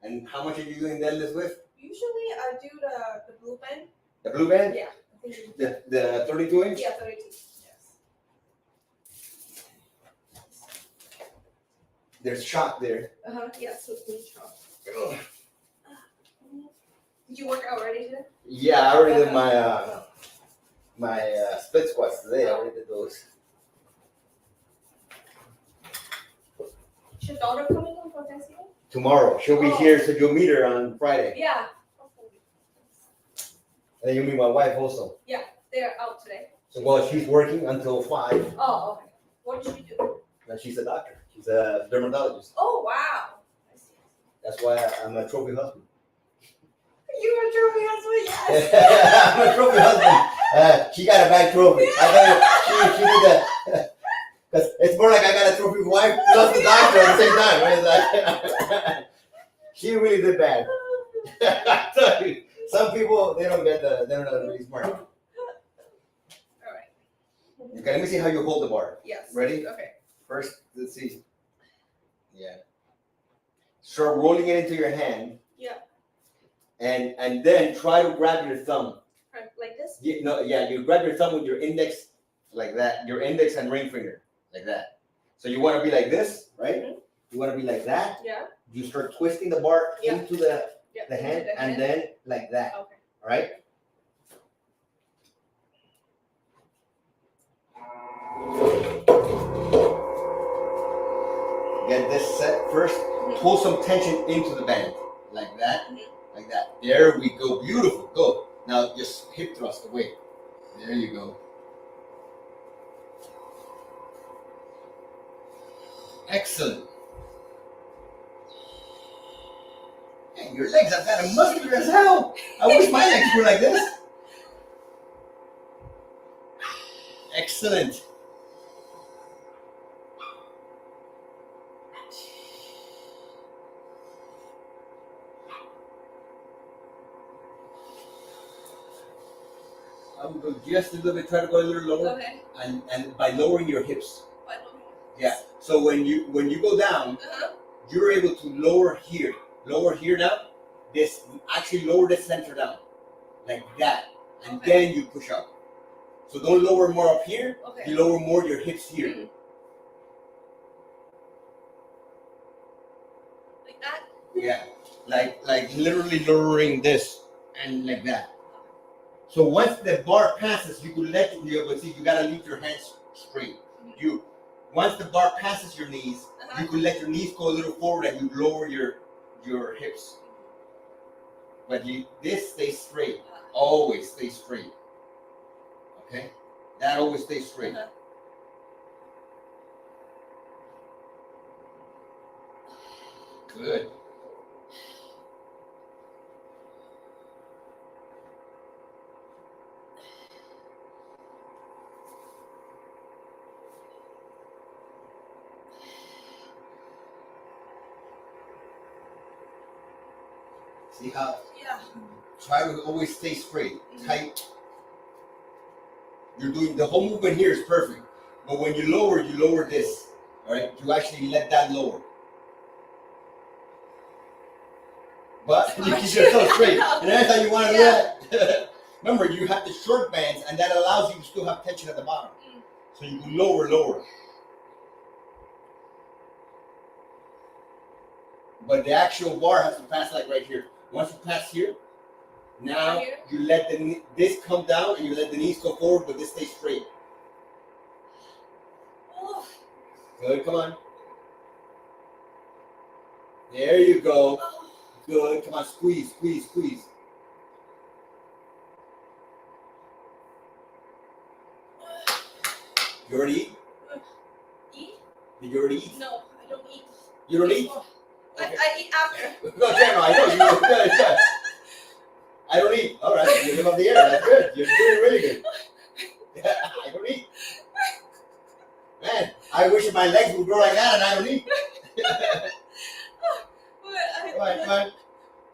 And how much are you doing deadlifts with? Usually I do the blue band. The blue band? Yeah. The 32 inch? Yeah, 32. Yes. There's shock there. Yeah, so blue shock. Did you work out already today? Yeah, I already did my split squats today. I already did those. Is your daughter coming home for Thanksgiving? Tomorrow. She'll be here, so you'll meet her on Friday. Yeah. And you'll meet my wife also. Yeah, they're out today. So, well, she's working until 5. Oh, okay. What does she do? And she's a doctor. She's a dermatologist. Oh, wow. I see. That's why I'm a trophy husband. You're a trophy husband, yes. I'm a trophy husband. She got a bad trophy. I thought she did that. Because it's more like I got a trophy wife plus the doctor at the same time. Right? Like, she really did bad. I tell you, some people, they're not really smart. All right. Okay, let me see how you hold the bar. Yes. Ready? Okay. First, let's see. Yeah. Start rolling it into your hand. Yeah. And then try to grab your thumb. Like this? Yeah, you grab your thumb with your index like that, your index and ring finger like that. So you want to be like this, right? Mm-hmm. You want to be like that. Yeah. You start twisting the bar into the hand and then like that. Okay. All right? Get this set first. Mm-hmm. Pull some tension into the band like that. Mm-hmm. Like that. There we go. Beautiful. Go. Now just hip thrust away. There you go. Excellent. Hey, your legs are kind of muscular as hell. I wish my legs were like this. Excellent. I would go just a little bit, try to go a little lower. Okay. And by lowering your hips. Yeah. So when you go down, you're able to lower here. Lower here now. This actually lower the center down. Like that. And then you push up. So don't lower more up here. Okay. You lower more your hips here. Mm-hmm. Like that? Yeah. Like literally lowering this and like that. So once the bar passes, you can let but see you gotta leave your hands straight. Mm-hmm. Once the bar passes your knees, you can let your knees go a little forward and you lower your hips. But this stays straight. Always stay straight. Okay? That always stays straight. Good. See how? Yeah. Try to always stay straight, tight. You're doing the whole movement here is perfect, but when you lower this. All right, you actually let that lower. But you keep yourself straight, and that's how you want to do that. Remember, you have the short bands, and that allows you to still have tension at the bottom, so you can lower. But the actual bar has to pass like right here. Once you pass here, now you let this come down and you let the knees go forward, but this stays straight. Oh. Good, come on. There you go. Good, come on, squeeze. You already eat? Eat? Did you already eat? No, I don't eat. You don't eat? Okay. I eat after. No, I know you. Yeah. I don't eat. All right, you live on the air. That's good. You're doing really good. Yeah, I don't eat. Man, I wish my legs would grow like that and I don't eat. Come on.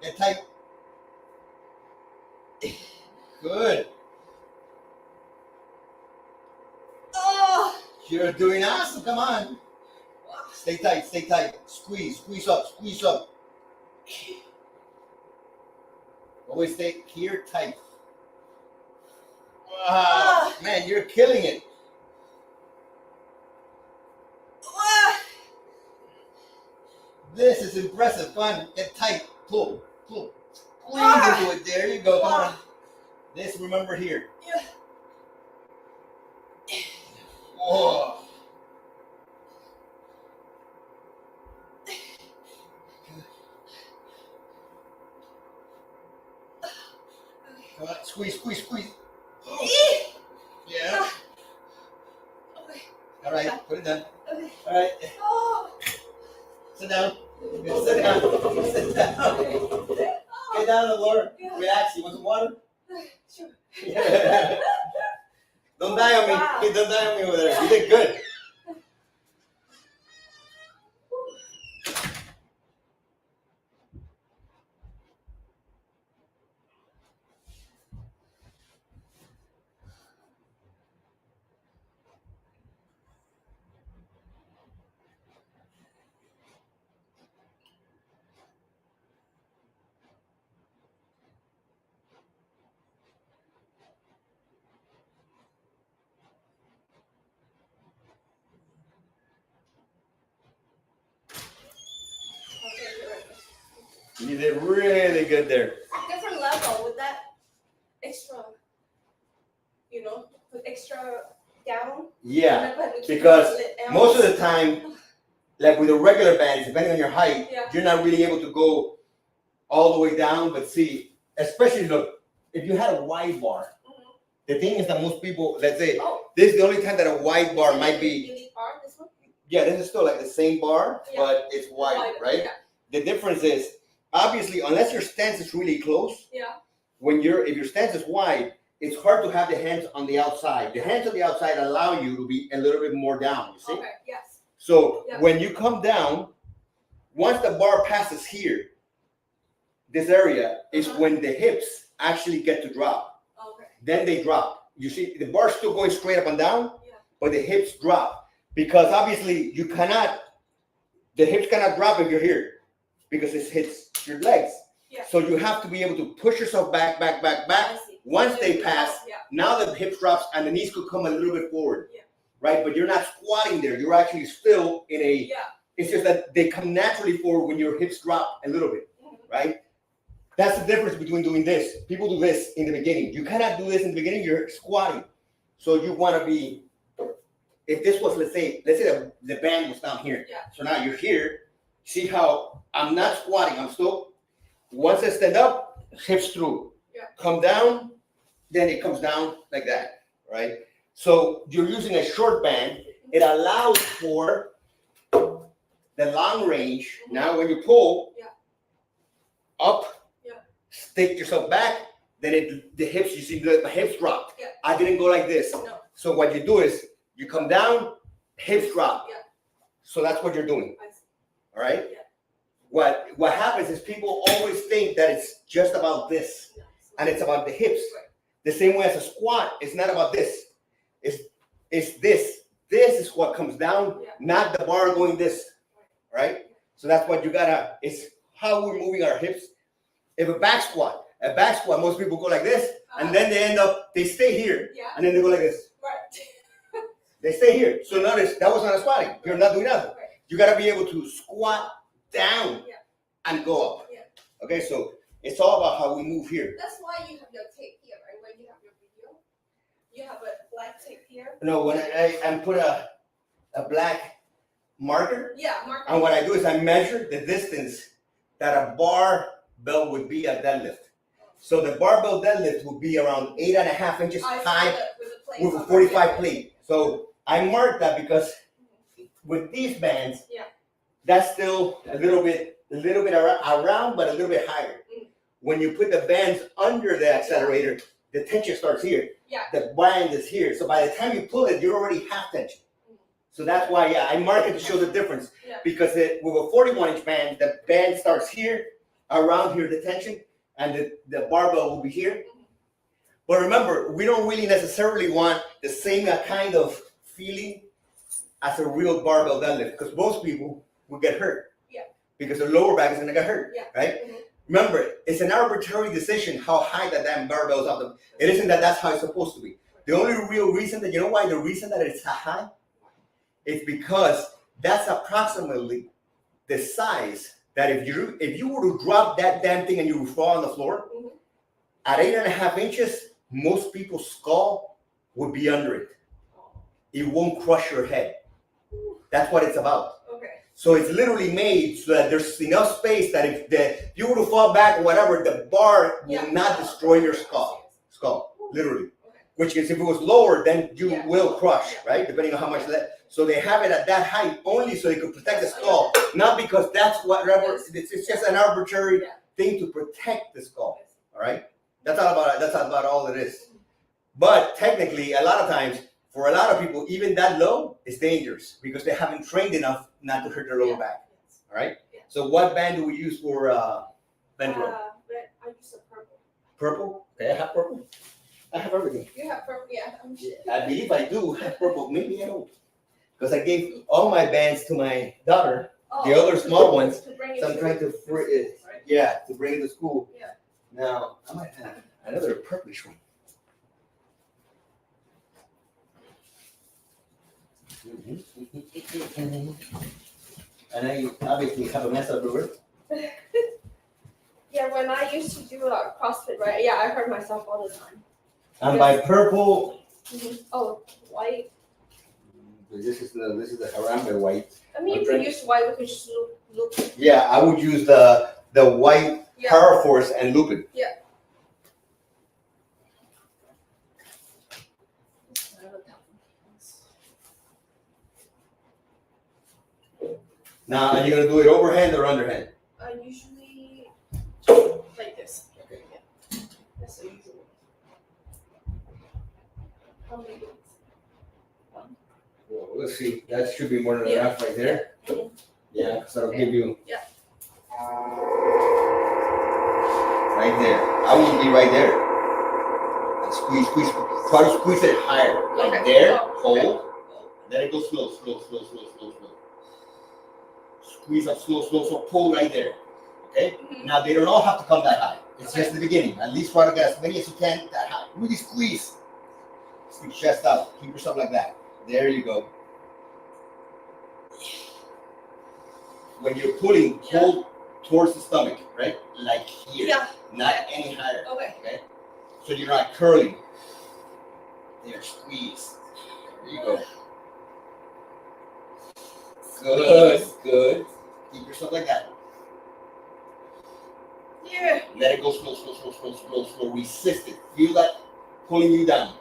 Get tight. Good. Oh. You're doing awesome. Come on. Stay tight. Squeeze up. Always stay here tight. Wow, man, you're killing it. This is impressive. Come on, get tight. Pull, pull. Squeeze into it. There you go. Come on. This, remember here. Yeah. Whoa. Come on, squeeze, squeeze, squeeze. Oh. Yeah. Okay. All right, put it down. Okay. All right, Oh. sit down. Sit down. Sit down. Get down on the floor. Yeah. Relax. You want some water? Sure. Yeah. Don't die on me. Wow. Hey, don't die on me over there. You did good. You did really good there. Different level with that extra, with extra down. Yeah, because most of the time, like with the regular bands, depending on your height, you're not really able to go all the way down. But see, especially look, if you had a wide bar, the thing is that most people, let's say, this is the only time that a wide bar might be. This one? Yeah, this is still like the same bar, but it's wider, right? Yeah. The difference is, obviously, unless your stance is really close, Yeah. if your stance is wide, it's hard to have the hands on the outside. The hands on the outside allow you to be a little bit more down, you see? Okay, yes. So when you come down, once the bar passes here, this area is when the hips actually get to drop. Okay. Then they drop. You see, the bar's still going straight up and down, but the hips drop. Because obviously the hips cannot drop if you're here, because it hits your legs. Yeah. So you have to be able to push yourself back. Once they pass, now the hips drops and the knees could come a little bit forward, right? But you're not squatting there. You're actually still in a, it's just that they come naturally forward when your hips drop a little bit, right? That's the difference between doing this. People do this in the beginning. You cannot do this in the beginning. You're squatting. So you want to be, if this was, let's say the band was down here. Yeah. So now you're here. See how I'm not squatting. I'm still, once I stand up, hips through. Yeah. Come down, then it comes down like that, right? So you're using a short band. It allows for the long range. Now when you pull up, stick yourself back, then the hips, you see the hips drop. Yeah. I didn't go like this. No. So what you do is you come down, hips drop. Yeah. So that's what you're doing. All right? Yeah. What happens is people always think that it's just about this, and it's about the hips. Right. The same way as a squat, it's not about this. It's this. This is what comes down, not the bar going this. Right? So that's what you gotta, it's how we're moving our hips. If a back squat, most people go like this, and then they stay here, and then they go like this. Right. They stay here. So notice, that was not a squatting. You're not doing nothing. Right. You gotta be able to squat down and go up. Yeah. Okay, so it's all about how we move here. That's why you have your tape here, right? When you have your video, you have a black tape here. No, when I put a black marker. Yeah, marker. And what I do is I measure the distance that a barbell would be at deadlift. So the barbell deadlift would be around 8.5 inches high with a 45 plate. So I mark that because with these bands, that's still a little bit around, but a little bit higher. When you put the bands under the accelerator, the tension starts here. Yeah. The band is here. So by the time you pull it, you're already half tension. So that's why, I mark it to show the difference. Yeah. Because with a 41-inch band, the band starts here, around here, the tension, and the barbell will be here. But remember, we don't really necessarily want the same kind of feeling as a real barbell deadlift, because most people will get hurt. Yeah. Because their lower back is going to get hurt, right? Remember, it's an arbitrary decision how high that damn barbell is up. It isn't that that's how it's supposed to be. The only real reason that, you know why the reason that it's high? It's because that's approximately the size that if you were to drop that damn thing and you would fall on the floor, at 8.5 inches, most people's skull would be under it. It won't crush your head. That's what it's about. Okay. So it's literally made so that there's enough space that if you were to fall back or whatever, the bar will not destroy your skull. Literally. Okay. Which is, if it was lower, then you Yeah. will crush, right? Depending on how much that. So they have it at that height only so they could protect the skull, not because that's whatever. It's just an arbitrary thing to protect the skull. All right. That's all about it. That's about all it is. But technically, a lot of times, for a lot of people, even that low is dangerous because they haven't trained enough not to hurt their lower back. All right. So what band do we use for bend row? I use a purple. Purple. Okay, I have purple. I have everything. You have purple, yeah. I believe I do have purple. Maybe I don't, because I gave all my bands to my daughter. The other small ones. So I'm trying to to bring it to school. Yeah. Now I might have another purplish one. And I obviously have a mess everywhere. Yeah, when I used to do CrossFit, right? Yeah, I hurt myself all the time. And by purple, Oh, white. this is the Harambe white. I mean, you can use white. We could just loop. Yeah, I would use the white Power Force and loop it. Yeah. Now, are you gonna do it overhand or underhand? Usually like this. Okay. Yeah. That's the usual. How many days? Well, let's see. That should be more than enough right there. Yeah, because that'll give you. Yeah. Right there. I would be right there. And squeeze. Try to squeeze it higher. Like there. Hold. Let it go slow. Squeeze up slow. So pull right there. Okay? Now they don't all have to come that high. It's just the beginning. At least try to get as many as you can that high. Really squeeze. Stick your chest out. Keep yourself like that. There you go. When you're pulling, pull towards the stomach, right? Like here. Yeah. Not any higher. Okay. So you're not curling. There, squeeze. There you go. Good. Keep yourself like that. Yeah. Let it go slow. Resist it. Feel that pulling you down.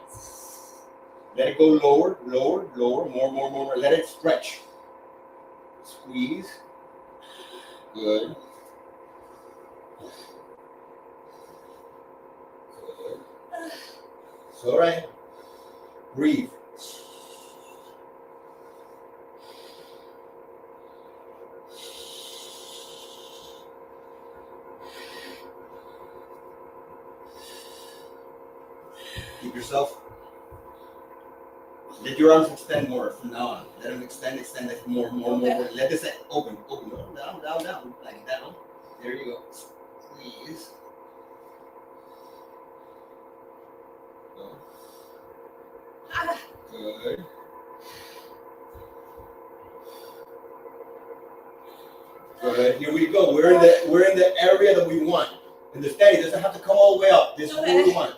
Let it go lower, more. Let it stretch. Squeeze. Good. It's all right. Breathe. Keep yourself. Let your arms extend more from now on. Let them extend like more. Let this open. Down. Like down. There you go. Squeeze. Go. Good. Good. Here we go. We're in the area that we want. In the steady, it doesn't have to come all the way up. This is what we want.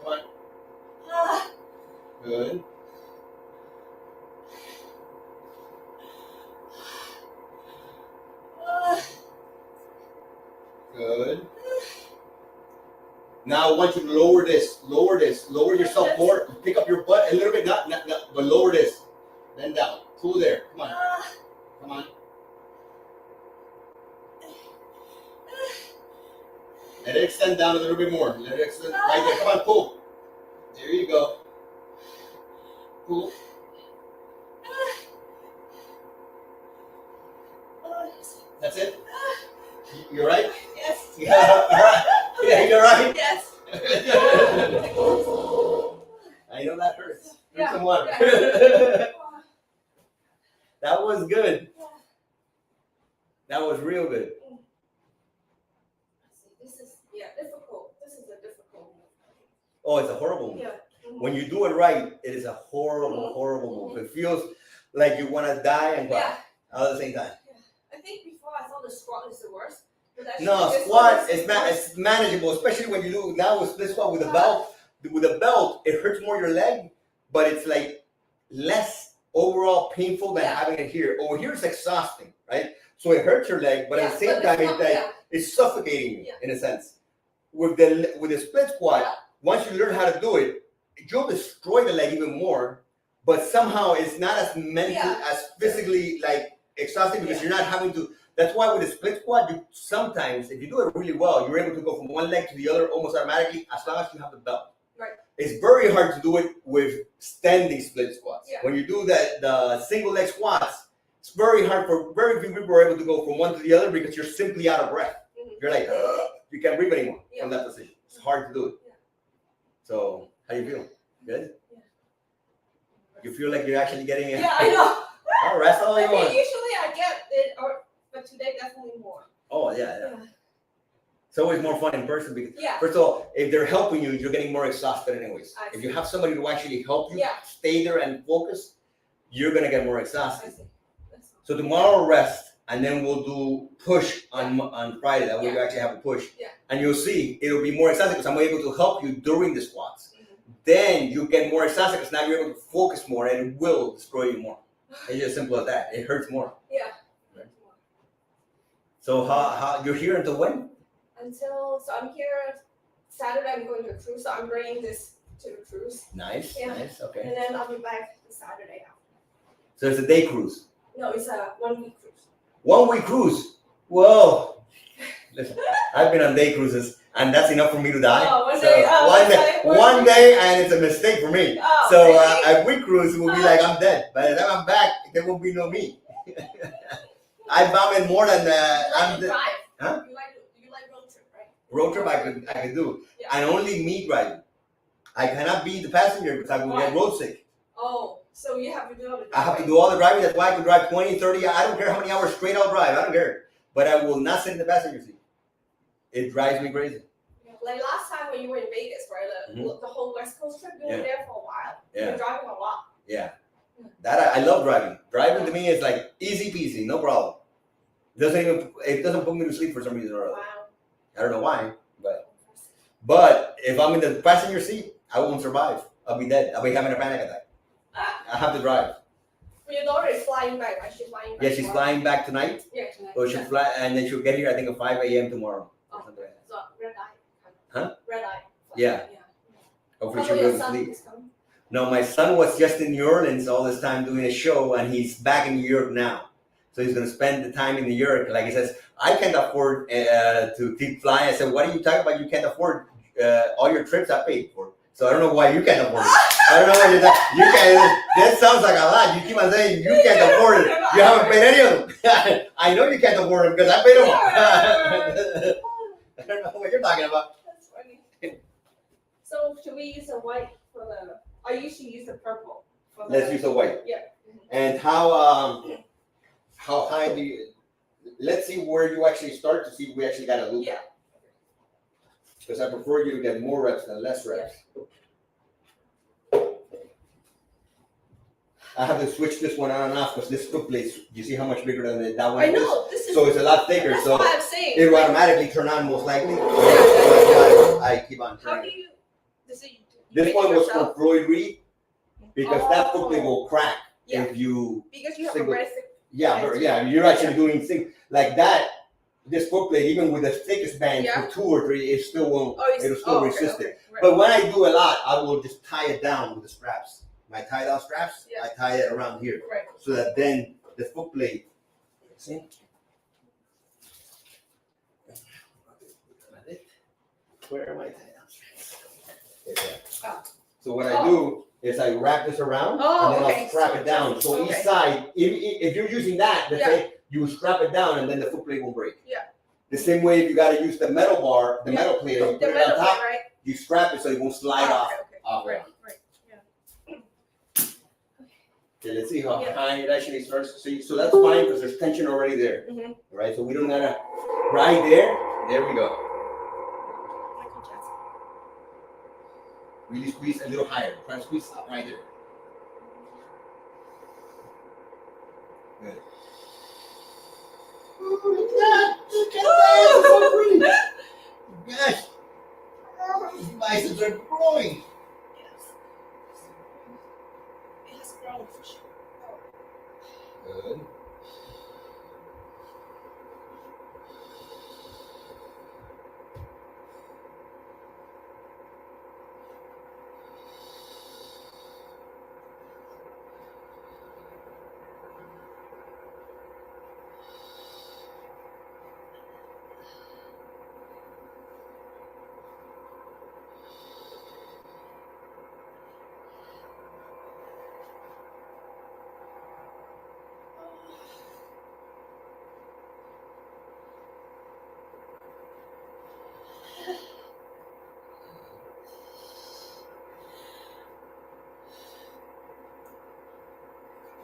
Come on. Good. Good. Now I want you to lower this. Lower yourself more. Pick up your butt a little bit, not, but lower this. Bend down. Pull there. Come on. Let it extend down a little bit more. Let it extend right there. Come on, pull. There you go. Pull. That's it? You're right? Yes. Yeah, you're right? Yes. I know that hurts. Yeah. Drink some water. That was good. That was real good. This is difficult. This is a difficult move. Oh, it's a horrible move. Yeah. Mm-hmm. When you do it right, it is a horrible, horrible move. It feels like you want to die and cry all at the same time. Yeah. I think before I thought the squat is the worst. No, squat is manageable, especially when you do now with split squat with a belt. With a belt, it hurts more your leg, but it's like less overall painful than having it here. Over here, it's exhausting, right? So it hurts your leg, but at the same time, it's suffocating you in a sense. With the split squat, once you learn how to do it, you'll destroy the leg even more. But somehow it's not as mentally, as physically like exhausting because you're not having to. That's why with a split squat, you sometimes, if you do it really well, you're able to go from one leg to the other almost automatically as long as you have the belt. Right. It's very hard to do it with standing split squats. Yeah. When you do the single leg squats, it's very hard for very few people are able to go from one to the other because you're simply out of breath. Mm-hmm. You're like, you can't breathe anymore from that position. It's hard to do it. Yeah. So, how do you feel? Good? Yeah. You feel like you're actually getting it? Yeah, I know. Oh, rest all you want. Usually I get it, but today definitely more. Oh, yeah. It's always more fun in person because, first of all, if they're helping you, you're getting more exhausted anyways. If you have somebody to actually help you stay there and focus, you're going to get more exhausted. So tomorrow rest, and then we'll do push on Friday. That way you actually have a push. Yeah. And you'll see it'll be more exhausted because I'm able to help you during the squats. Mm-hmm. Then you get more exhausted because now you're able to focus more and it will destroy you more. It's just simple as that. It hurts more. Yeah. Right. So how you're here until when? So I'm here Saturday. I'm going to a cruise, so I'm bringing this to the cruise. Nice, nice, okay. And then I'll be back the Saturday after. So it's a day cruise? No, it's a 1 week cruise. 1 week cruise? Whoa! Listen, I've been on day cruises, and that's enough for me to die. Oh, one day. One day, and it's a mistake for me. Oh, so a week cruise will be like I'm dead. By the time I'm back, there will be no me. I vomit more than I'm dead. Huh? You like road trip, right? Road trip I could do. Yeah. And only me driving. I cannot be the passenger because I will get road sick. Oh, so you have to do all the driving. I have to do all the driving. That's why I can drive 20, 30. I don't care how many hours straight I'll drive. I don't care. But I will not sit in the passenger seat. It drives me crazy. Like last time when you were in Vegas, right? The whole West Coast trip, you were there for a while. Yeah. You were driving a lot. Yeah. That I love driving. Driving to me is like easy peasy, no problem. It doesn't put me to sleep for some reason or other. Wow. I don't know why, but if I'm in the passenger seat, I won't survive. I'll be dead. I'll be having a panic attack. I have to drive. Well, your daughter is flying back, right? She's flying back. Yeah, she's flying back tonight. Yeah, tonight. So she'll fly, and then she'll get here, I think, at 5 a.m. tomorrow. Oh, or something like that. So red eye. Huh? Red eye. Yeah. Hopefully she'll be able to sleep. No, my son was just in New Orleans all this time doing a show, and he's back in New York now. So he's going to spend the time in New York. Like he says, I can't afford to keep flying. I said, what are you talking about? You can't afford all your trips I paid for. So I don't know why you can't afford it. I don't know what you're talking. You can't. That sounds like a lot. You keep on saying you can't afford it. You haven't paid any of them. I know you can't afford them because I paid them all. I don't know what you're talking about. That's funny. So should we use the white for the? I usually use the purple. Let's use the white. Yeah. And how high do you? Let's see where you actually start to see if we actually got a loop. Yeah. Because I prefer you to get more reps than less reps. Yeah. I have to switch this one on and off because this foot plate, you see how much bigger than that one is? I know. This is, so it's a lot thicker. That's so what I'm saying. It will automatically turn on most likely. I keep on turning. How do you? This one was from Floyd Reed because that foot plate will crack if you. Because you have a very thick. Yeah, you're actually doing things like that. This foot plate, even with the thickest band for 2 or 3, it still won't. It'll still resist it. Right. But when I do a lot, I will just tie it down with the straps. My tie down straps, I tie it around here, so that then the foot plate. See? Where are my tie down straps? So what I do is I wrap this around and then I'll strap it down. So each side, if you're using that, let's say you strap it down and then the foot plate won't break. Yeah. The same way if you got to use the metal bar, the metal plate, and you put it on top, you strap it so it won't slide off. Right. Yeah. Okay, let's see how high it actually starts. So that's fine because there's tension already there. Mm-hmm. Right? So we don't gotta right there. There we go. Really squeeze a little higher. Try to squeeze up right there. Good. Ooh, look at that! Look at that! It's so pretty! Gosh! These biceps are growing. It has grown for sure. Good.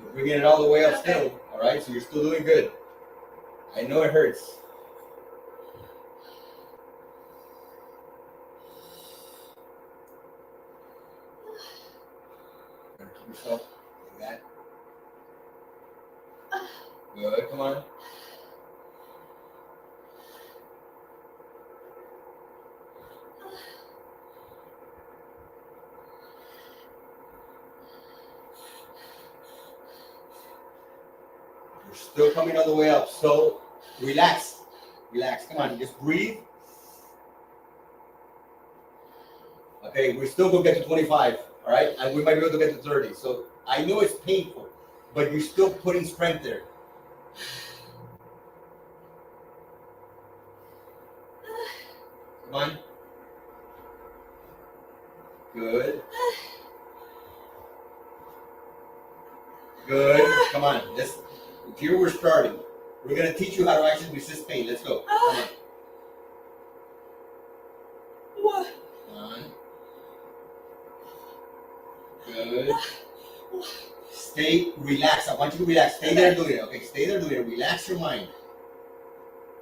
You're bringing it all the way up still. All right, so you're still doing good. I know it hurts. Keep yourself like that. Good, come on. You're still coming all the way up, so relax. Relax, come on, just breathe. Okay, we're still gonna get to 25, all right? And we might be able to get to 30. So I know it's painful, but you're still putting strength there. Come on. Good. Good. Come on. Here we're starting. We're gonna teach you how to actually resist pain. Let's go. Come on. What? Come on. Good. Stay relaxed. I want you to relax. Stay there doing it. Okay, stay there doing it. Relax your mind.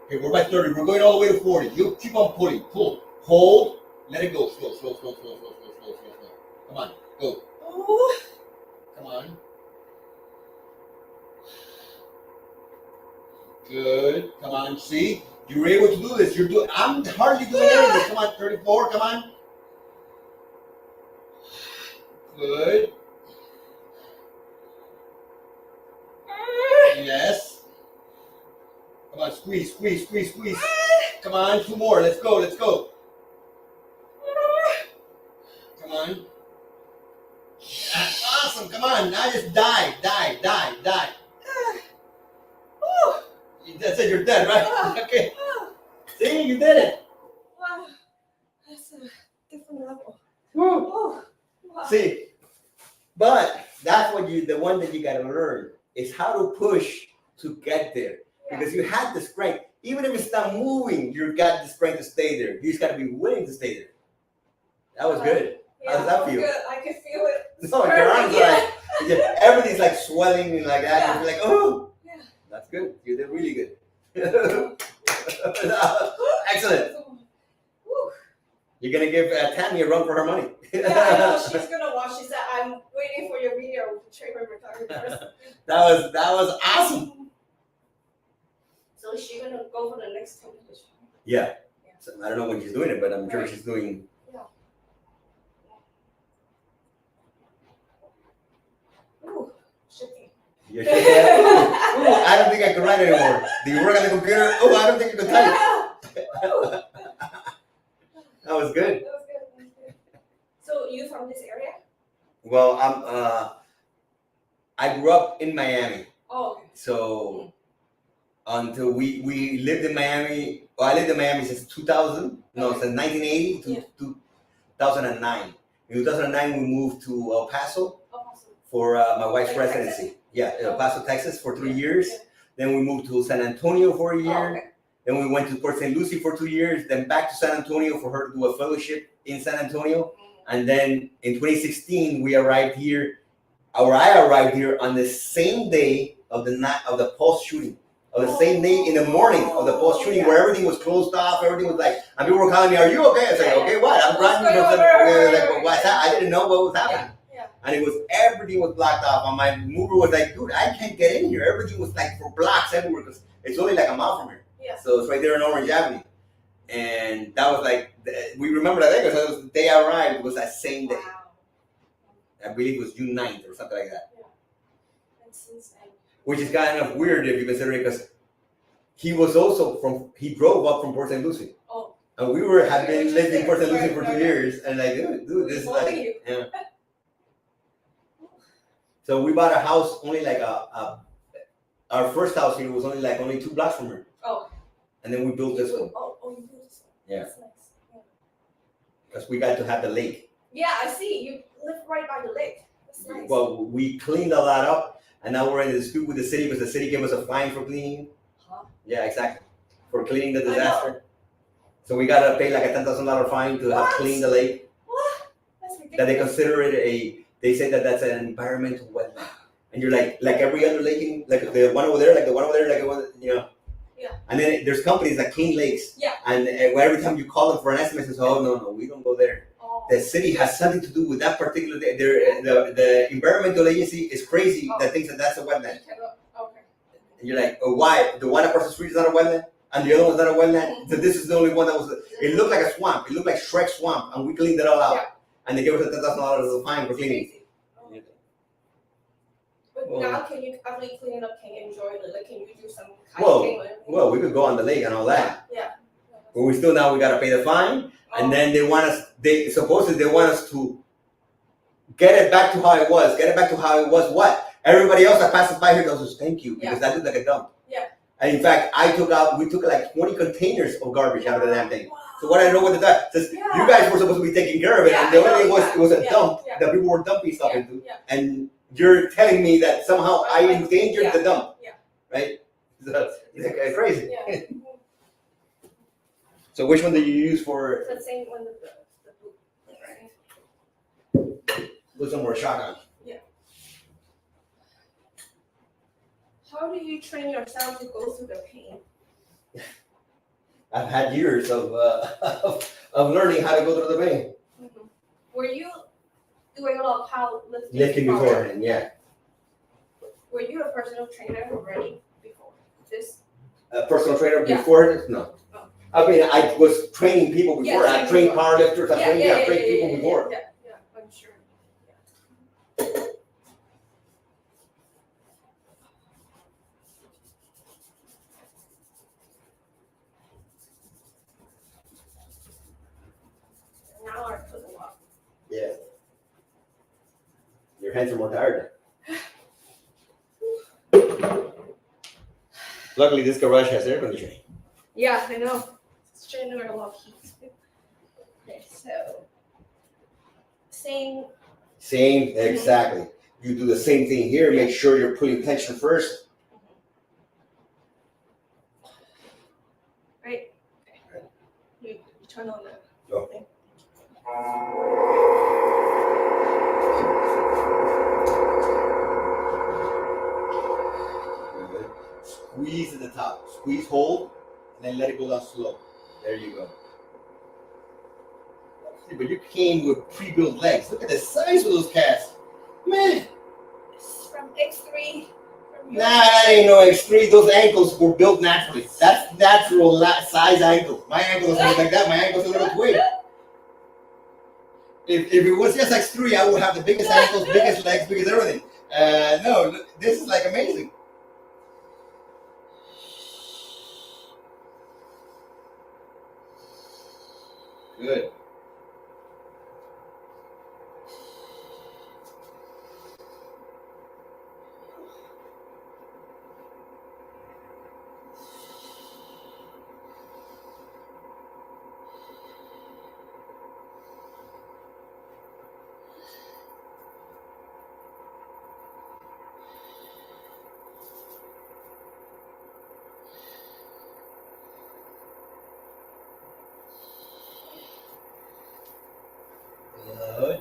Okay, we're by 30. We're going all the way to 40. You keep on pulling. Pull. Hold. Let it go. Slow, slow, slow, slow, slow, slow, slow, slow, slow. Come on. Go. Oh. Come on. Good. Come on. See? You were able to do this. I'm hardly doing anything. Come on. 34. Come on. Good. Yes. Come on. Squeeze, squeeze, squeeze, squeeze. Come on. 2 more. Let's go. Let's go. Come on. That's awesome. Come on. Now just dive, dive, dive, dive. That's it. You're dead, right? Okay. See, you did it. Wow. That's a different level. Woo. Oh. Wow. See, but that's what the one that you gotta learn is how to push to get there. Yeah. Because you have the strength. Even if it's not moving, you've got the strength to stay there. You just gotta be willing to stay there. That was good. Yeah, How does that feel? Good. I can feel it. No, your arms are like, everything's like swelling and like that. Yeah. You're like, oh, Yeah. that's good. You did really good. Excellent. Woo. You're gonna give Tammy a run for her money. Yeah, I know. She's gonna watch. She said, "I'm waiting for your video to train her photography." That was awesome. So is she gonna go for the next competition? Yeah. So I don't know when she's doing it, but I'm sure she's doing. Yeah. Ooh, shifting. You're shaking that? Ooh, I don't think I can write anymore. Do you work on the computer? Oh, I don't think you can type. That was good. That was good. So you from this area? Well, I grew up in Miami. Oh, okay. So until we lived in Miami, well, I lived in Miami since 2000. No, since 1980 to 2009. In 2009, we moved to El Paso for my wife's residency. Texas? Yeah, El Paso, Texas for 3 years. Then we moved to San Antonio for a year. Oh, okay. Then we went to Port St. Lucie for 2 years. Then back to San Antonio for her to do a fellowship in San Antonio. And then in 2016, we arrived here, or I arrived here on the same day of the night of the Pulse shooting of the same day in the morning of the post shooting where everything was closed off, everything was like, and people were calling me, "Are you okay?" I was like, "Okay, what? I'm driving." Like, what's that? I didn't know what was happening. And it was everything was blocked off. And my mover was like, "Dude, I can't get in here." Everything was like for blocks everywhere because it's only like a mile from here. So it's right there on Orange Avenue. And that was like, we remember that day because it was the day I arrived. It was that same day. I believe it was June 9th or something like that. Which is kind of weird if you consider it because he was also he drove up from Port St. Lucie. Oh. And we had been living in Port St. Lucie for 2 years. And like, dude, this is like, yeah. So we bought a house only like our first house here was only 2 blocks from here. Oh. And then we built this one. Oh, you built this one. Yeah. That's nice. Because we got to have the lake. Yeah, I see. You live right by the lake. That's nice. Well, we cleaned a lot up, and now we're in a dispute with the city because the city gave us a fine for cleaning. Huh? Yeah, exactly. For cleaning the disaster. So we got to pay like a $10,000 fine to have cleaned the lake. What? That's ridiculous. That they consider it they say that that's an environmental wetland. And you're like every other lake, like the one over there, like it was, you know. Yeah. And then there's companies that clean lakes. Yeah. And every time you call them for an estimate, they say, "Oh no, we don't go there." Oh. The city has something to do with that particular day. The environmental agency is crazy that thinks that that's a wetland. Okay. And you're like, "Oh, why? The one across the street is not a wetland, and the other one's not a wetland." Mm-hmm. So this is the only one that was. It looked like a swamp. It looked like Shrek swamp, and we cleaned it all out. Yeah. And they gave us $10,000 as a fine for cleaning. But now, can you after you clean it up? Can you enjoy it? Like, can you do some kayaking? Well, we could go on the lake and all that. Yeah. But we gotta pay the fine, and then they want us. They supposedly want us to get it back to how it was. Get it back to how it was. What? Everybody else that passes by here goes, "Thank you," because that looked like a dump. Yeah. And in fact, we took like 20 containers of garbage out of the damn thing. Wow. So what I know what the duck says, you guys were supposed to be taking care of it, and the only thing was it was a dump that people were dumping stuff into, and you're telling me that somehow I endangered the dump, right? So, it's crazy. Yeah. So which one do you use for? The same one. Put some more shotgun. Yeah. How do you train yourself to go through the pain? I've had years of learning how to go through the pain. Mm-hmm. Were you doing a lot of power lifting beforehand? Yeah. Were you a personal trainer already before this? A personal trainer before this? No. Oh. I mean, I was training people before. I trained powerlifters. I trained people before. Yeah, I'm sure. Yeah. Now I put a lot. Yeah. Your hands are more tired. Luckily, this garage has air conditioning. Yeah, I know. It's generating a lot of heat. Okay, so same, exactly. You do the same thing here. Make sure you're putting tension first. Right. Okay. You turn on that. Okay. Squeeze at the top. Squeeze, hold, and then let it go down slow. There you go. See, but you came with pre-built legs. Look at the size of those casts. Man. It's from X3. Nah, that ain't no X3. Those ankles were built naturally. That's natural size ankle. My ankle doesn't look like that. My ankle's a little twig. If it was just X3, I would have the biggest ankles, biggest legs, biggest everything. No, this is like amazing. Good.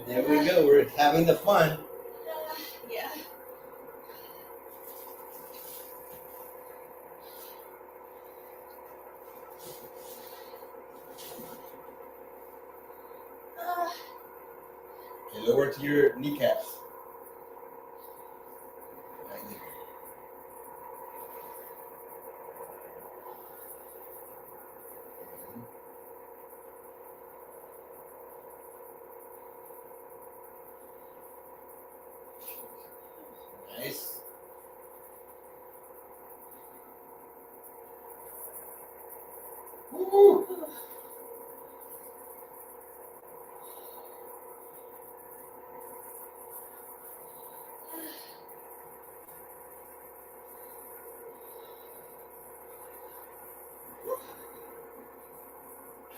There we go. We're having the fun. Yeah. Okay, lower to your kneecaps. Right there. Nice. Woo.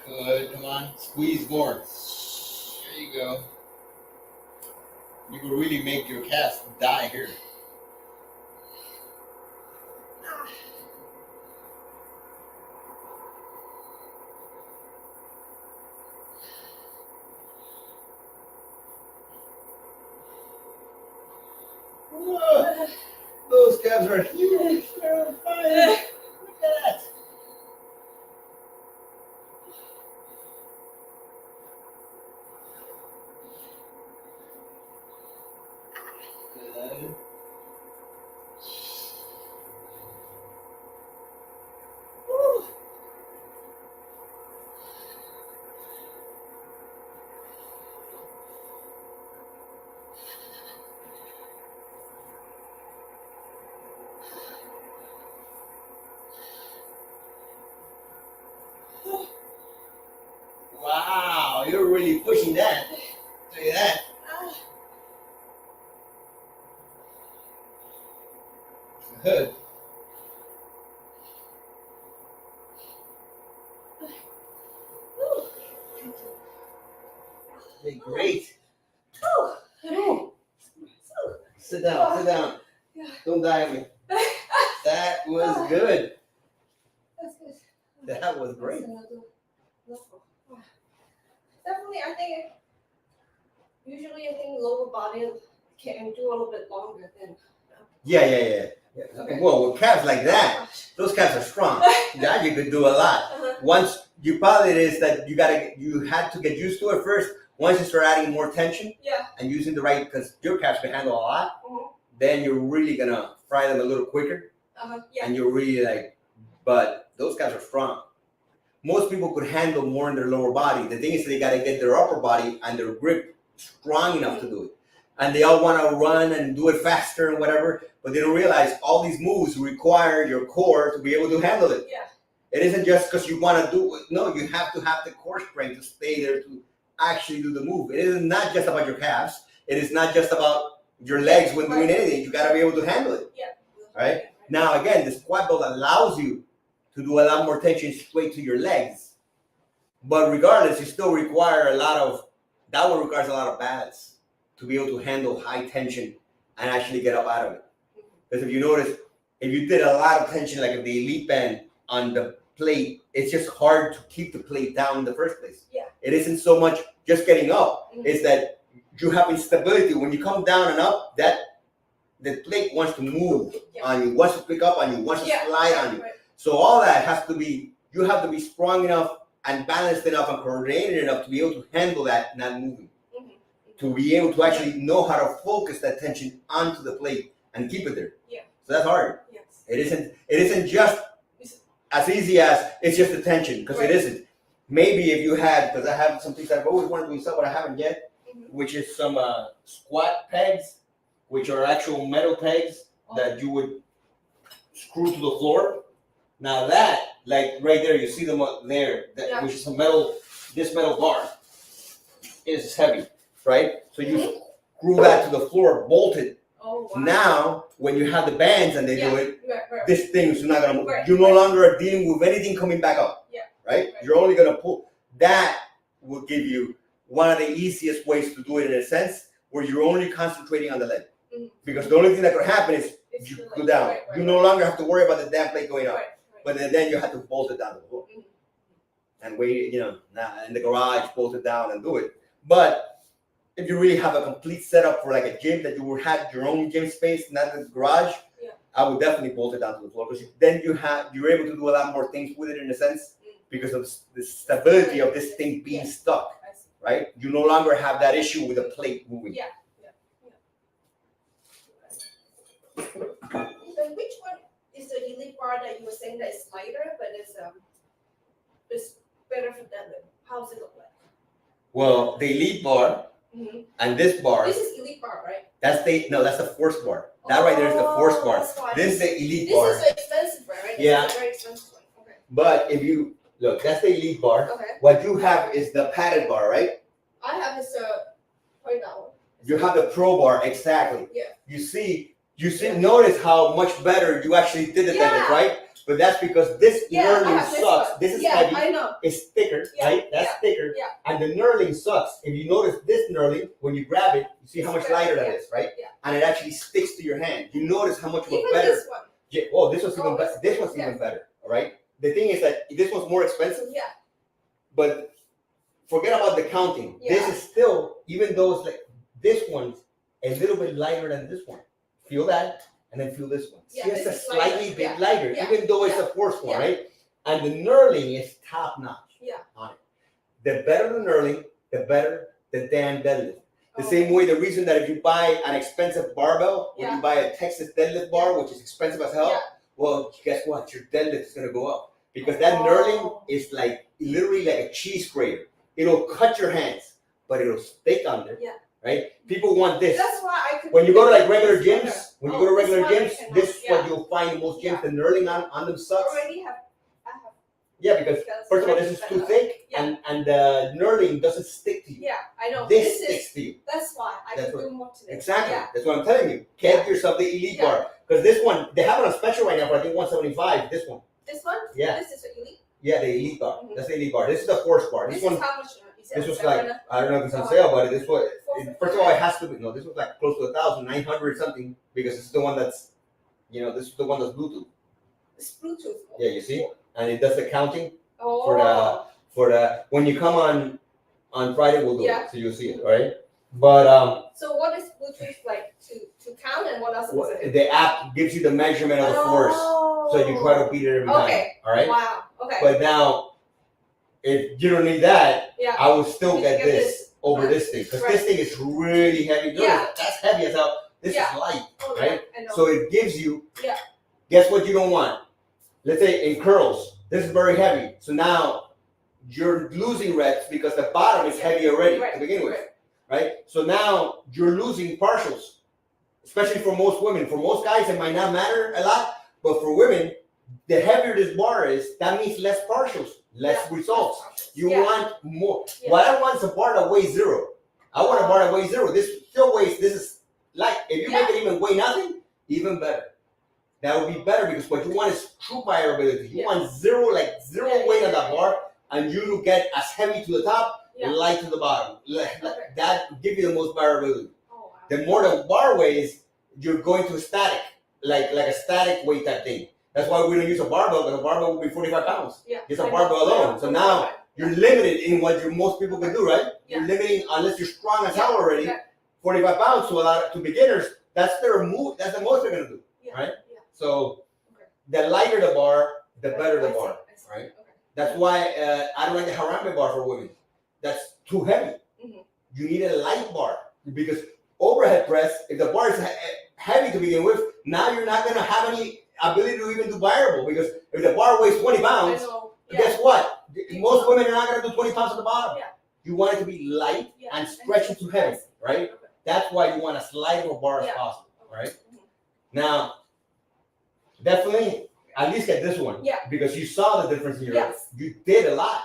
Good, come on, squeeze more. There you go. You can really make your calf die here. Whoa, those calves are huge. They're on fire. Look at that. Good. Woo. Wow, you're really pushing that. Look at that. Good. Okay, great. Sit down, sit down. Don't die on me. That was good. That's good. That was great. Definitely, I think usually lower body can do a little bit longer than. Yeah. Okay. Well, with calves like that, those calves are strong. That you could do a lot. Once you probably it is that you had to get used to it first. Once you start adding more tension and using the right, because your calves can handle a lot, then you're really gonna fry them a little quicker. And you're really like, but those calves are strong. Most people could handle more in their lower body. The thing is they gotta get their upper body and their grip strong enough to do it. And they all wanna run and do it faster and whatever, but they don't realize all these moves require your core to be able to handle it. Yeah. It isn't just because you wanna do it. No, you have to have the core strength to stay there to actually do the move. It is not just about your calves. It is not just about your legs when doing anything. You gotta be able to handle it. Yeah. Right? Now again, the squat belt allows you to do a lot more tension straight to your legs. But regardless, you still require that one requires a lot of balance to be able to handle high tension and actually get up out of it. Because if you notice, if you did a lot of tension, like if the elite band on the plate, it's just hard to keep the plate down in the first place. Yeah. It isn't so much just getting up. It's that you have instability. When you come down and up, that the plate wants to move on you, wants to pick up on you, wants to slide on you. So all that has to be, you have to be strong enough and balanced enough and coordinated enough to be able to handle that not moving. To be able to actually know how to focus that tension onto the plate and keep it there. Yeah. So that's hard. Yes. It isn't just as easy as it's just the tension, because it isn't. Maybe if you had, because I have some things I've always wanted to install, but I haven't yet, which is some squat pegs, which are actual metal pegs that you would screw to the floor. Now that, like right there, you see them up there, which is this metal bar is heavy, right? So you screw that to the floor, bolted. Oh, wow. Now, when you have the bands and they do it, this thing is not gonna move. You no longer are dealing with anything coming back up, right? You're only gonna pull. That will give you one of the easiest ways to do it in a sense, where you're only concentrating on the leg. Because the only thing that could happen is you go down. You no longer have to worry about the damn plate going up. But then you have to bolt it down to the floor. And wait, now in the garage, bolt it down and do it. But if you really have a complete setup for like a gym that you would have your own gym space, not the garage, I would definitely bolt it down to the floor, because then you're able to do a lot more things with it in a sense, because of the stability of this thing being stuck. right? You no longer have that issue with the plate moving. Yeah. So which one is the elite bar that you were saying that is lighter, but it's better for deadlift? How does it look like? Well, the elite bar and this bar. This is elite bar, right? That's the force bar. That right there is the force bar. This is the elite bar. This is the expensive one, right? Yeah. This is a very expensive one. Okay. But if you look, that's the elite bar. Okay. What you have is the padded bar, right? I have this probably that one. You have the pro bar, exactly. Yeah. You see, notice how much better you actually did the deadlift, right? But that's because this knurling sucks. This is heavy. I know. It's thicker, right? That's thicker. Yeah. And the knurling sucks. If you notice this knurling, when you grab it, you see how much lighter that is, right? Yeah. And it actually sticks to your hand. You notice how much Even better. This one. Yeah. Oh, this one's even better. This one's even better, all right? The thing is that this one's more expensive. Yeah. But forget about the counting. Yeah. This is still, even though it's like this one's a little bit lighter than this one. Feel that, and then feel this one. Yeah, See, it's a this is slightly bit lighter, Yeah. even though it's a force one, right? And the knurling is top notch. Yeah. On it. The better the knurling, the better the damn deadlift. The same way, the reason that if you buy an expensive barbell, when you buy a Texas deadlift bar, which is expensive as hell, well, guess what? Your deadlift is gonna go up because that knurling is like literally like a cheese grater. It'll cut your hands, but it'll stick under. Yeah. Right? People want this. That's why I could. When you go to like regular gyms, this this is what you'll find in most gyms. The knurling on them sucks. I have. Yeah, because first of all, this is too thick, and the knurling doesn't stick to you. Yeah, I know. This sticks to you. That's why I can do more to this. Exactly. That's what I'm telling you. Get yourself the elite bar because this one they have it on special right now for I think 175. This one. This one? Yeah. This is the elite. Yeah, the elite bar. That's the elite bar. This is the force bar. This one. Is how much? This was like I don't know if it's on sale, but this was first of all it has to be this was like close to 1,900 something because this is the one that's this is the one that's Bluetooth. It's Bluetooth. Yeah, you see, and it does the counting for the when you come on Friday we'll do it so you'll see it, all right? But so what is Bluetooth like to count and what else is it? The app gives you the measurement of the force, so you try to beat it every time. All right. Wow. Okay. But now. If you don't need that, I will still get this over this thing because this thing is really heavy. That's heavy as hell. This is light, right? So it gives you. Guess what you don't want? Let's say in curls, this is very heavy. So now you're losing reps because the bottom is heavy already to begin with, right? So now you're losing partials, especially for most women. For most guys, it might not matter a lot, but for women, the heavier this bar is, that means less partials. Less results. You want more. What I want is a bar that weighs 0. I want a bar that weighs 0. This still weighs. This is light. If you make it even weigh nothing, even better. That would be better because what you want is true viability. You want zero weight on that bar, and you to get as heavy to the top, light to the bottom. That give you the most viability. Oh, wow. The more the bar weighs, you're going to static, like a static weight type thing. That's why we don't use a barbell, because a barbell will be 45 pounds. It's a barbell alone. So now you're limited in what most people can do, right? You're limiting, unless you're strong as hell already, 45 pounds to beginners, that's their move, that's the most they're going to do, right? So the lighter the bar, the better the bar, right? That's why I don't like the Harambe bar for women. That's too heavy. You need a light bar because overhead press, if the bar is heavy to begin with, now you're not going to have any ability to even do variable because if the bar weighs 20 pounds, guess what? Most women are not going to do 20 pounds at the bottom. You want it to be light and stretch it to heavy, right? That's why you want as light of a bar as possible, right? Now, definitely, at least get this one because you saw the difference in your life. You did a lot.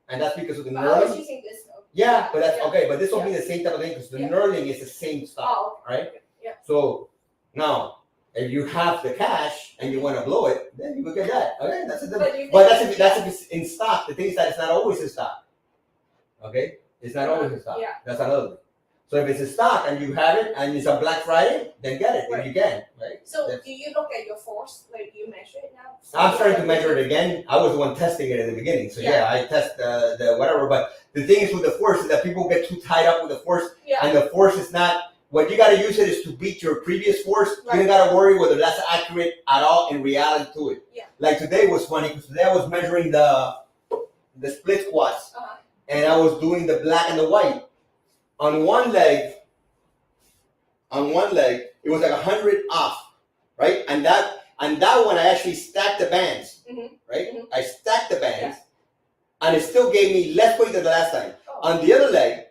And that's because of the knurling. I was using this though. Yeah, but that's okay. But this will be the same type of thing because the knurling is the same stuff, right? So now, if you have the cash and you want to blow it, then you look at that. Okay, that's it. But that's if it's in stock. The thing is that it's not always in stock. Okay, it's not always in stock. That's another thing. So if it's in stock and you have it and it's on Black Friday, then get it if you can, right? So do you look at your force? Like do you measure it now? I'm starting to measure it again. I was the one testing it at the beginning, so I test the whatever. But the thing is with the force is that people get too tied up with the force, and the force is not. What you got to use it is to beat your previous force. You don't got to worry whether that's accurate at all in reality to it. Like today was funny because today I was measuring the split squats, and and I was doing the black and the white. On one leg, it was like 100 off, right? And that one I actually stacked the bands, right? I stacked the bands, and it still gave me less weight than the last time. On the other leg,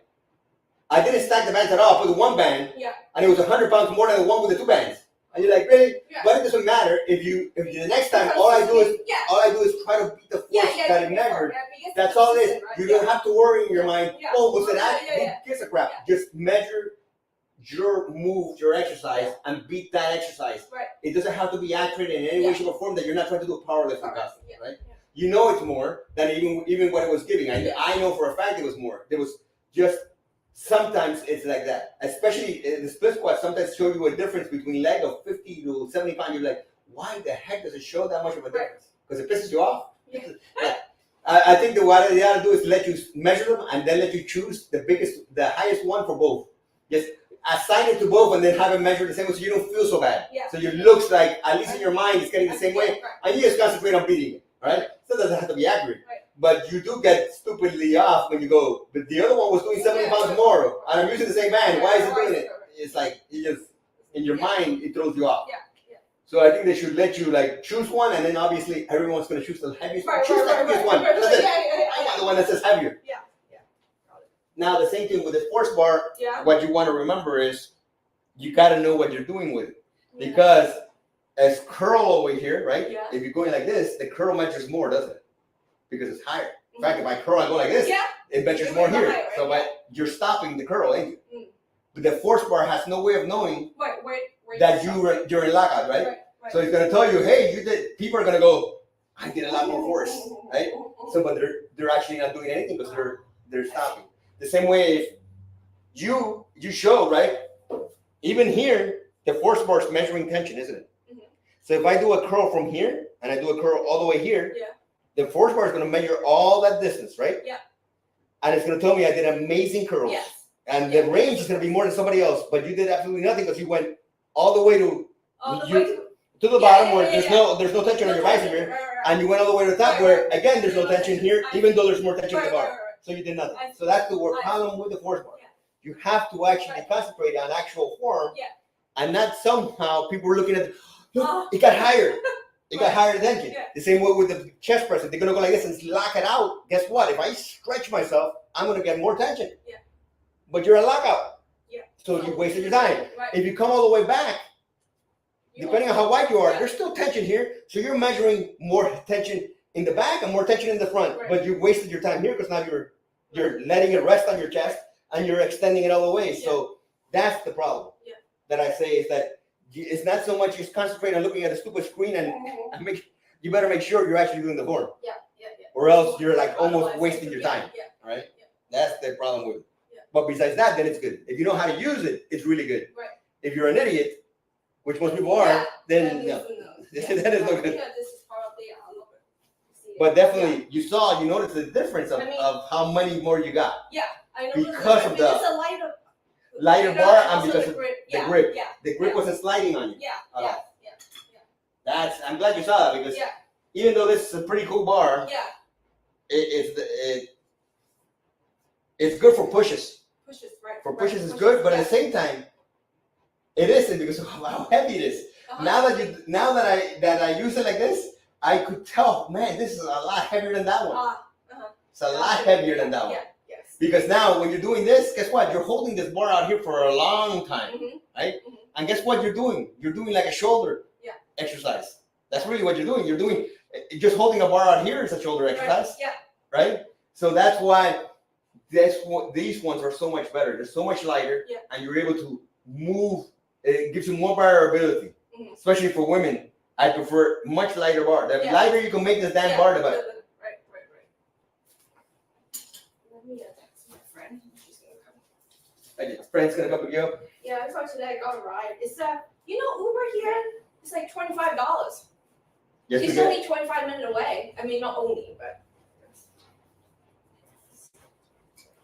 I didn't stack the bands at all. I put the one band, and it was 100 pounds more than the one with the two bands. And you're like, really? But it doesn't matter if you the next time all I do is try to beat the force that it measured. That's all it is. You don't have to worry in your mind. Oh, was it that? Who gives a crap? Just measure your move, your exercise, and beat that exercise. Right. It doesn't have to be accurate in any way, shape, or form. That you're not trying to do a powerlifting class, right? You know it's more than even what it was giving. I know for a fact it was more. There was just. Sometimes it's like that, especially in the split squat. Sometimes show you a difference between leg of 50 to 75. You're like, why the heck does it show that much of a difference? Because it pisses you off. I think what they ought to do is let you measure them and then let you choose the highest one for both. Just assign it to both and then have it measured the same way so you don't feel so bad. So it looks like, at least in your mind, it's getting the same way, and you just concentrate on beating it. All right? So it doesn't have to be accurate. But you do get stupidly off when you go, but the other one was doing 70 pounds more, and I'm using the same band. Why is it doing it? It's like, in your mind, it throws you off. So I think they should let you choose one, and then obviously everyone's going to choose the heaviest one. Choose the heaviest one. I want the one that says heavier. Now the same thing with the force bar, what you want to remember is, you got to know what you're doing with it. Because as curl over here, right? If you're going like this, the curl measures more, doesn't it? Because it's higher. In fact, if I curl and go like this, it measures more here. High, right? So you're stopping the curl, ain't you? But the force bar has no way of knowing that you're in lockout, right? So it's gonna tell you, hey, you did. People are gonna go, I did a lot more force, right? So, but they're actually not doing anything because they're stopping. The same way if you showed, right? Even here, the force bar is measuring tension, isn't it? So if I do a curl from here and I do a curl all the way here. The force bar is going to measure all that distance, right? And it's going to tell me I did amazing curls. And the range is going to be more than somebody else, but you did absolutely nothing because you went all the way to the bottom where there's no tension on your bicep here, and you went all the way to the top where again there's no tension here, even though there's more tension in the bar. So you did nothing. So that's the problem with the force bar. You have to actually concentrate on actual form, and not somehow people are looking at it got higher. It got higher tension. The same way with the chest press. If they're going to go like this and lock it out, guess what? If I stretch myself, I'm going to get more tension. But you're in lockout. So you wasted your time. If you come all the way back, depending on how wide you are, there's still tension here. So you're measuring more tension in the back and more tension in the front. But you wasted your time here because now you're letting it rest on your chest and you're extending it all the way. So that's the problem that I say is that it's not so much you concentrate on looking at a stupid screen and you better make sure you're actually doing the form. Or else you're almost wasting your time. All right? That's the problem with it. But besides that, then it's good. If you know how to use it, it's really good. If you're an idiot, which most people are, then no. That is no good. But definitely, you noticed the difference of how many more you got. I know. Because of the lighter bar and because of the grip. The grip wasn't sliding on you. I'm glad you saw that because even though this is a pretty cool bar, it's good for pushes. For pushes is good, but at the same time, it isn't because of how heavy it is. Now that I use it like this, I could tell, man, this is a lot heavier than that one. It's a lot heavier than that one. Because now when you're doing this, guess what? You're holding this bar out here for a long time, right? And guess what you're doing? You're doing like a shoulder exercise. That's really what you're doing. You're doing just holding a bar out here is a shoulder exercise, right? So that's why these ones are so much better. They're so much lighter, and you're able to move. It gives you more variability, especially for women. I prefer much lighter bar. The lighter you can make this damn bar, the better. Friend's gonna come pick you up. Yeah, I talked today. I got a ride. It's Uber here. It's like $25. She's only 25 minutes away. I mean, not only, but.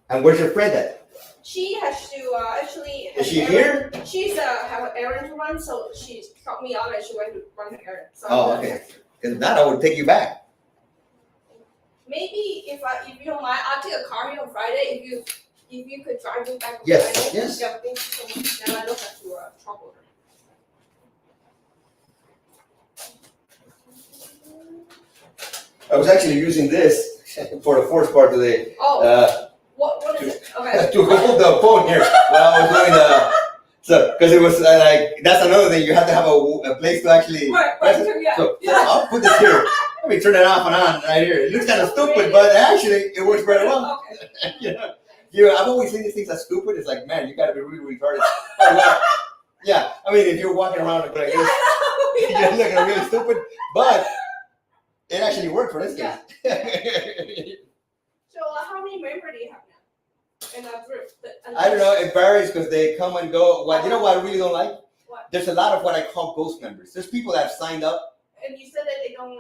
And where's your friend at? She has to actually. Is she here? She's have an errand to run, so she dropped me out and she went to run her errand. So okay. If not, I would take you back. maybe if you don't mind, I'll take a car here on Friday. If you could drive me back on Yes, Friday. yes. Yeah, thank you so much. Now I look at your truck order. I was actually using this for the force part today. Oh. What is it? Okay. To hold the phone here while I was doing the. So, because it was like, that's another thing, you have to have a place to actually press it. Yeah. So, I'll put this here. Let me turn it off and on right here. It looks kind of stupid, but actually, it works very well. Okay. I've always seen these things as stupid. It's like, man, you gotta be really retarded. Yeah, I mean, if you're walking around like this, you're looking really stupid, but it actually worked for this case. So, how many members do you have now? In that group? I don't know, it varies because they come and go. Well, you know what I really don't like? What? There's a lot of what I call ghost members. There's people that have signed up. And you said that they don't.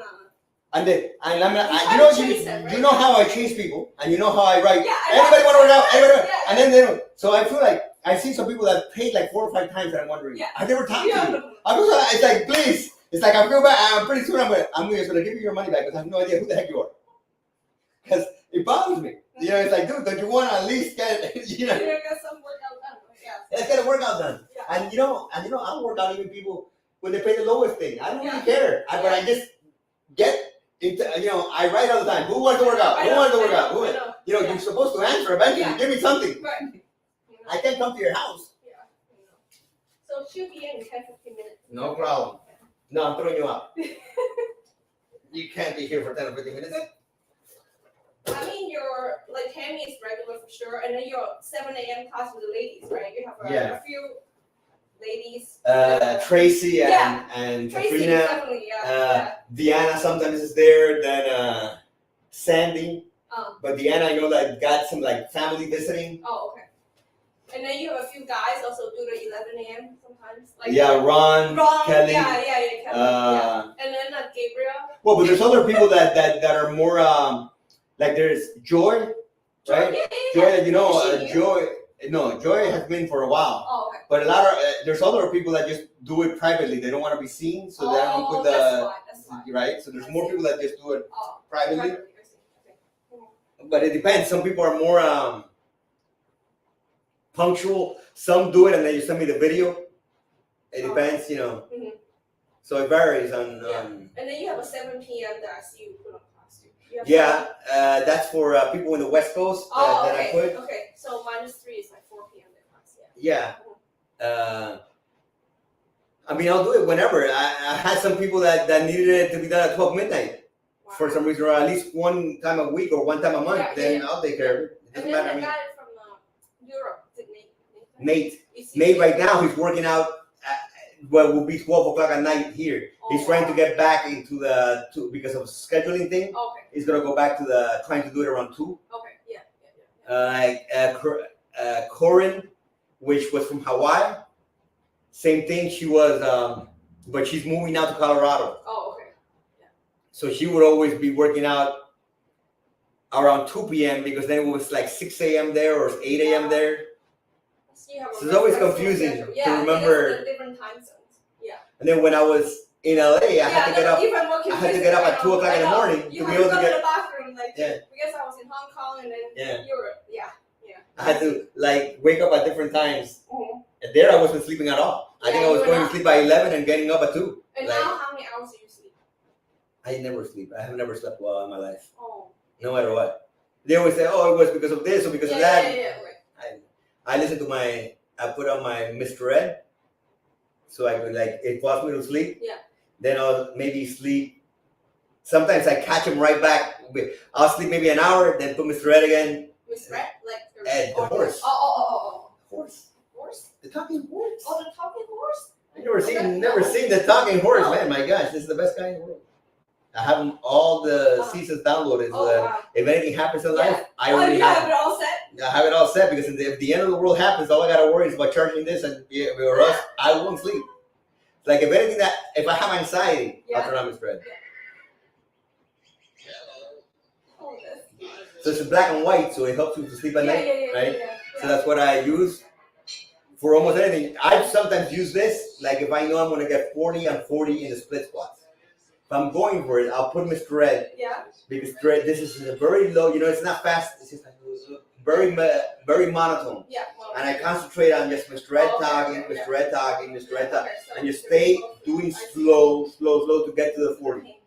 You know how I chase people, and you know how I write. Yeah, Anybody want to work out? Anybody? Yeah. And then they don't. So I feel like I see some people that paid like 4 or 5 times, and I'm wondering, I've never talked to you. It's like, please. It's like I feel bad. I'm pretty soon I'm just gonna give you your money back because I have no idea who the heck you are. Because it bothers me. It's like, dude, don't you want to at least get get some workout done? Yeah. Let's get a workout done. Yeah. And I don't work out even people when they pay the lowest thing. I don't really care. But I just get into, I write all the time. Who wants to work out? Who wants to work out? You're supposed to answer eventually. Give me something. Right. I can't come to your house. Yeah. So she'll be in 10-15 minutes. No problem. No, I'm throwing you out. You can't be here for 10 or 15 minutes. I mean, your Tammy is regular for sure, and then your 7 a.m. class with the ladies, right? You have a few ladies. Tracy and Tracy, Katrina. definitely, Deanna sometimes is there. Then Sandy. But Deanna, I know that got some family visiting. Oh, okay. And then you have a few guys also do the 11 a.m. sometimes. Ron, Kelly. Kelly. And then Gabriel. Well, but there's other people that are more there's Joy, right? Joy, Joy has been for a while. Oh, okay. But a lot of there's other people that just do it privately. They don't want to be seen, so they don't put that's fine. Right. So there's more people that just do it privately. Okay. But it depends. Some people are more punctual. Some do it and then you send me the video. It depends, Mm-hmm. So it varies on. And then you have a 7 p.m. that I see you put on class too. That's for people in the West Coast that I put. Okay, so -3 is 4 p.m. in class. Yeah. I mean, I'll do it whenever. I had some people that needed it to be done at 12 midnight. Wow. For some reason, or at least one time a week or one time a month. Then I'll take care of it. It doesn't matter. And then the guy from Europe, Nate right now, he's working out. Well, will be 12 o'clock at night here. He's trying to get back into because of scheduling thing. Okay. He's gonna go back to trying to do it around 2. Okay. Yeah. Corinne, which was from Hawaii, same thing. She was, but she's moving now to Colorado. Oh, okay. Yeah. So she would always be working out around 2 p.m. because then it was 6 a.m. there or 8 a.m. there. So it's always confusing to remember. Different time zones. Yeah. And then when I was in LA, I had to get up. I had to get up at 2 o'clock in the morning to be able to get to the bathroom. Because I was in Hong Kong and then Europe. Yeah. I had to wake up at different times. Mm-hmm. And there I wasn't sleeping at all. I think I was going to sleep by 11 and getting up at 2. And now, how many hours do you sleep? I never sleep. I have never slept well in my life. Oh. No matter what. They always say, "Oh, it was because of this or because of that." Yeah. I listen to I put on my Mr. Ed, so I could it forced me to sleep. Yeah. Then I'll maybe sleep. Sometimes I catch him right back. I'll sleep maybe an hour, then put Mr. Ed again. Mr. Ed, Ed, the horse. Oh. Horse. Horse. The talking horse. Oh, the talking horse. I never seen the talking horse, man. My gosh, this is the best guy in the world. I have all the seasons downloaded. Wow. If anything happens in life, I already have it all set. I have it all set because if the end of the world happens, all I gotta worry is about charging this and or else I won't sleep. If I have anxiety, I'll turn on Mr. Ed. So it's black and white, so it helps you to sleep at night, right? So that's what I use for almost anything. I sometimes use this, if I know I'm gonna get 40 and 40 in the split squats. I'm going for it, I'll put Mr. Red. Yeah. Because this is a very low, it's not fast, it's just like very monotone. Yeah. Well, and I concentrate on just Mr. Red talking, Mr. Red talking, Mr. Red talking. And you stay doing slow to get to the 40.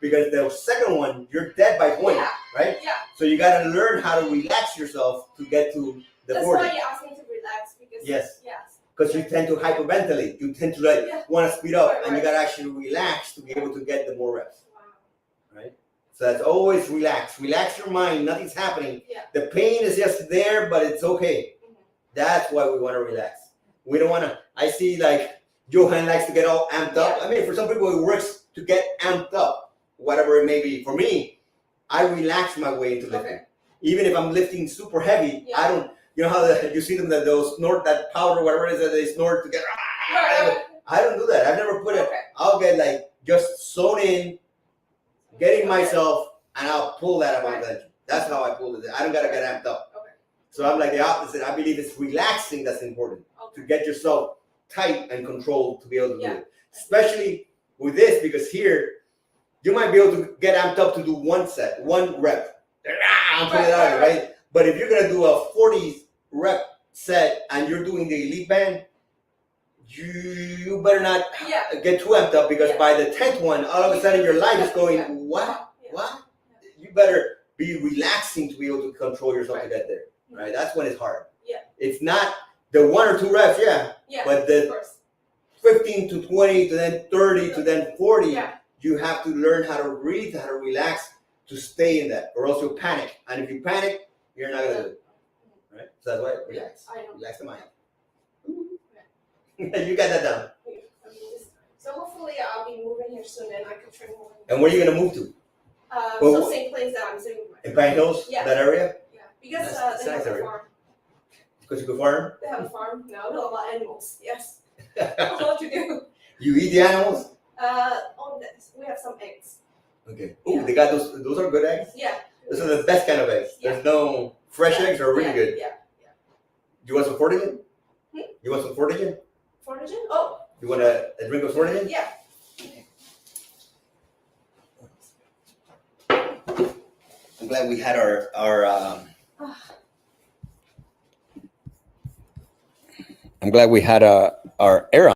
Because the second one, you're dead by 20, right? Yeah. So you gotta learn how to relax yourself to get to the 40. That's why you asked me to relax because yes. Yes. Because you tend to hyperventilate. You tend to want to speed up, and you gotta actually relax to be able to get the more reps. Wow. Right? So that's always relax. Relax your mind. Nothing's happening. Yeah. The pain is just there, but it's okay. Mm-hmm. That's why we want to relax. We don't want to. I see like Johan likes to get all amped up. I mean, for some people, it works to get amped up. Whatever it may be. For me, I relax my way into lifting. Okay. Even if I'm lifting super heavy, I don't, you know how you see them that they'll snort that powder, whatever it is that they snort to get, I don't do that. I've never put it, I'll get like just sewn in, getting myself, and I'll pull that amount of energy. That's how I pull it. I don't got to get amped up. Okay. So I'm like the opposite. I believe it's relaxing that's important to get yourself tight and controlled to be able to do it. Especially with this, because here, you might be able to get amped up to do one rep. Right? But if you're going to do a 40 rep set and you're doing the elite band, you better not get too amped up because by the 10th one, all of a sudden your life is going, what? What? You better be relaxing to be able to control yourself to get there. Right? That's when it's hard. Yeah. It's not the 1 or 2 reps, but the 15 to 20 to then 30 to then 40. Yeah. You have to learn how to breathe, how to relax to stay in that, or else you'll panic. And if you panic, you're not gonna do it. Right? So that's why relax. Relax the mind. You got that down. So hopefully I'll be moving here soon and I can train more. And where are you gonna move to? So same place that I'm sitting with. In Pine Hills? Yeah. That area? Yeah. Because they have a farm. Because you can farm? They have a farm. No, a lot of animals. Yes. That's what you do. You eat the animals? We have some eggs. Okay. Oh, they got those. Those are good eggs. Yeah. Those are the best kind of eggs. There's no fresh eggs are really good. Yeah. You want some fortigen? You want some fortigen? Fortigen? Oh. You want a drink of fortigen? Yeah. I'm glad we had our I'm glad we had our air on.